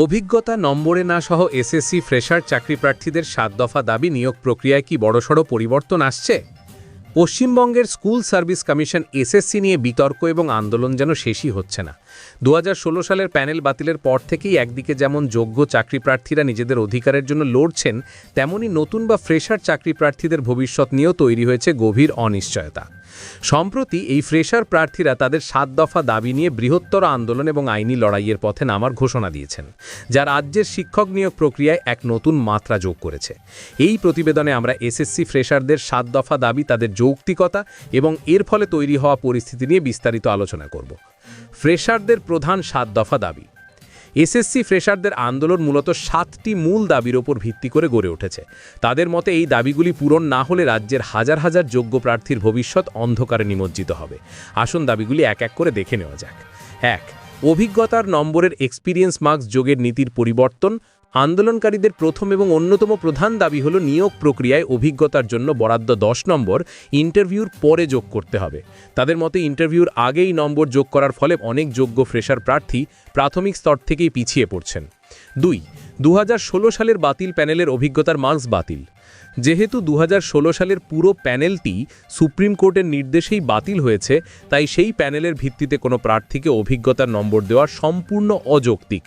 অভিজ্ঞতা নম্বরে না সহ এসএসসি ফ্রেশার চাকরি প্রার্থীদের ৭ দফা দাবি নিয়োগ প্রক্রিয়ায় কি বড়সড় পরিবর্তন আসছে? পশ্চিমবঙ্গের স্কুল সার্ভিস কমিশন এসএসসি নিয়ে বিতর্ক এবং আন্দোলন যেন শেষই হচ্ছে না। ২০১৬ সালের প্যানেল বাতিলের পর থেকেই একদিকে যেমন যোগ্য চাকরি প্রার্থীরা নিজেদের অধিকারের জন্য লড়ছেন, তেমনি নতুন বা ফ্রেশার চাকরি প্রার্থীদের ভবিষ্যৎ নিয়েও তৈরি হয়েছে গভীর অনিশ্চয়তা। সম্প্রতি এই ফ্রেশার প্রার্থীরা তাদের ৭ দফা দাবি নিয়ে বৃহত্তর আন্দোলন এবং আইনি লড়াইয়ের পথে নামার ঘোষণা দিয়েছেন, যা রাজ্যের শিক্ষক নিয়োগ প্রক্রিয়ায় এক নতুন মাত্রা যোগ করেছে। এই প্রতিবেদনে আমরা এসএসসি ফ্রেশারদের ৭ দফা দাবি, তাদের যৌক্তিকতা এবং এর ফলে তৈরি হওয়া পরিস্থিতি নিয়ে বিস্তারিত আলোচনা করব। ফ্রেশারদের প্রধান ৭ দফা দাবি। এসএসসি ফ্রেশারদের আন্দোলন মূলত ৭টি মূল দাবির ওপর ভিত্তি করে গড়ে উঠেছে। তাদের মতে এই দাবিগুলি পূরণ না হলে রাজ্যের হাজার হাজার যোগ্য প্রার্থীর ভবিষ্যৎ অন্ধকারে নিমজ্জিত হবে। আসুন দাবিগুলি এক এক করে দেখে নেওয়া যাক। ১. অভিজ্ঞতার নম্বরের এক্সপিরিয়েন্স মার্কস যোগের নীতির পরিবর্তন। আন্দোলনকারীদের প্রথম এবং অন্যতম প্রধান দাবি হল নিয়োগ প্রক্রিয়ায় অভিজ্ঞতার জন্য বরাদ্দ ১০ নম্বর ইন্টারভিউর পরে যোগ করতে হবে। তাদের মতে ইন্টারভিউর আগেই নম্বর যোগ করার ফলে অনেক যোগ্য ফ্রেশার প্রার্থী প্রাথমিক স্তর থেকেই পিছিয়ে পড়ছেন। ২. ২০১৬ সালের বাতিল প্যানেলের অভিজ্ঞতার মার্কস বাতিল। যেহেতু ২০১৬ সালের পুরো প্যানেলটি সুপ্রিম কোর্টের নির্দেশেই বাতিল হয়েছে, তাই সেই প্যানেলের ভিত্তিতে কোনো প্রার্থীকে অভিজ্ঞতার নম্বর দেওয়া সম্পূর্ণ অযৌক্তিক।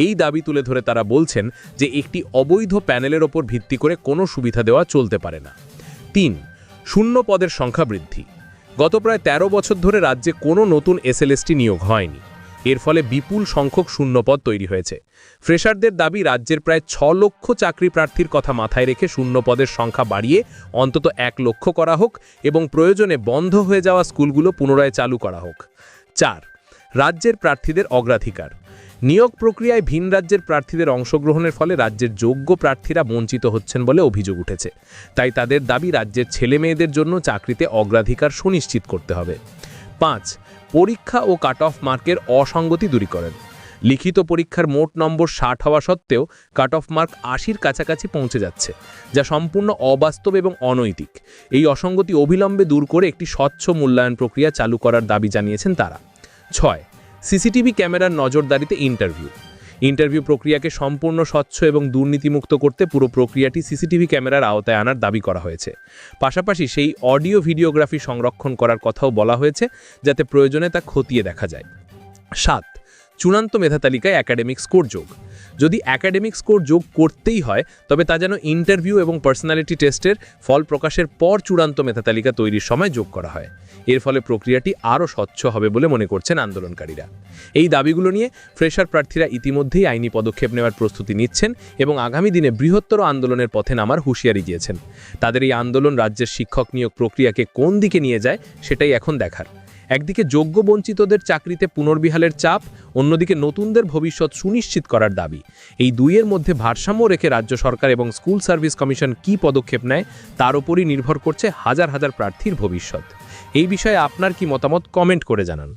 এই দাবি তুলে ধরে তারা বলছেন যে একটি অবৈধ প্যানেলের ওপর ভিত্তি করে কোনো সুবিধা দেওয়া চলতে পারে না। ৩. শূন্য পদের সংখ্যা বৃদ্ধি। গত প্রায় ১৩ বছর ধরে রাজ্যে কোনো নতুন এসএলএসটি নিয়োগ হয়নি। এর ফলে বিপুল সংখ্যক শূন্যপদ তৈরি হয়েছে। ফ্রেশারদের দাবি রাজ্যের প্রায় ৬ লক্ষ চাকরি প্রার্থীর কথা মাথায় রেখে শূন্যপদের সংখ্যা বাড়িয়ে অন্তত ১ লক্ষ করা হোক এবং প্রয়োজনে বন্ধ হয়ে যাওয়া স্কুলগুলো পুনরায় চালু করা হোক। ৪. রাজ্যের প্রার্থীদের অগ্রাধিকার। নিয়োগ প্রক্রিয়ায় ভিন রাজ্যের প্রার্থীদের অংশগ্রহণের ফলে রাজ্যের যোগ্য প্রার্থীরা বঞ্চিত হচ্ছেন বলে অভিযোগ উঠেছে। তাই তাদের দাবি রাজ্যের ছেলেমেয়েদের জন্য চাকরিতে অগ্রাধিকার সুনিশ্চিত করতে হবে। ৫. পরীক্ষা ও কাট অফ মার্কের অসঙ্গতি দূরীকরণ। লিখিত পরীক্ষার মোট নম্বর ৬০ হওয়া সত্ত্বেও কাট অফ মার্ক ৮০-র কাছাকাছি পৌঁছে যাচ্ছে, যা সম্পূর্ণ অবাস্তব এবং অনৈতিক। এই অসঙ্গতি অবিলম্বে দূর করে একটি স্বচ্ছ মূল্যায়ন প্রক্রিয়া চালু করার দাবি জানিয়েছেন তারা। ৬. সিসিটিভি ক্যামেরার নজরদারিতে ইন্টারভিউ প্রক্রিয়াকে সম্পূর্ণ স্বচ্ছ এবং দুর্নীতিমুক্ত করতে পুরো প্রক্রিয়াটি সিসিটিভি ক্যামেরার আওতায় আনার দাবি করা হয়েছে। পাশাপাশি সেই অডিও ভিডিওগ্রাফি সংরক্ষণ করার কথাও বলা হয়েছে, যাতে প্রয়োজনে তা খতিয়ে দেখা যায়। ৭. চূড়ান্ত মেধা তালিকায় একাডেমিক স্কোর যোগ। যদি একাডেমিক স্কোর যোগ করতেই হয়, তবে তা যেন ইন্টারভিউ এবং পার্সোনালিটি টেস্টের ফল প্রকাশের পর চূড়ান্ত মেধা তালিকা তৈরির সময় যোগ করা হয়। এর ফলে প্রক্রিয়াটি আরও স্বচ্ছ হবে বলে মনে করছেন আন্দোলনকারীরা। এই দাবিগুলো নিয়ে ফ্রেশার প্রার্থীরা ইতিমধ্যেই আইনি পদক্ষেপ নেওয়ার প্রস্তুতি নিচ্ছেন এবং আগামী দিনে বৃহত্তর আন্দোলনের পথে নামার হুঁশিয়ারি দিয়েছেন। তাদের এই আন্দোলন রাজ্যের শিক্ষক নিয়োগ প্রক্রিয়াকে কোন দিকে নিয়ে যায়, সেটাই এখন দেখার। একদিকে যোগ্য বঞ্চিতদের চাকরিতে পুনর্বহালের চাপ, অন্যদিকে নতুনদের ভবিষ্যৎ সুনিশ্চিত করার দাবি। এই দুইয়ের মধ্যে ভারসাম্য রেখে রাজ্য সরকার এবং স্কুল সার্ভিস কমিশন কী পদক্ষেপ নেয়, তার উপরই নির্ভর করছে হাজার হাজার প্রার্থীর ভবিষ্যৎ। এই বিষয়ে আপনার কি মতামত, কমেন্ট করে জানান।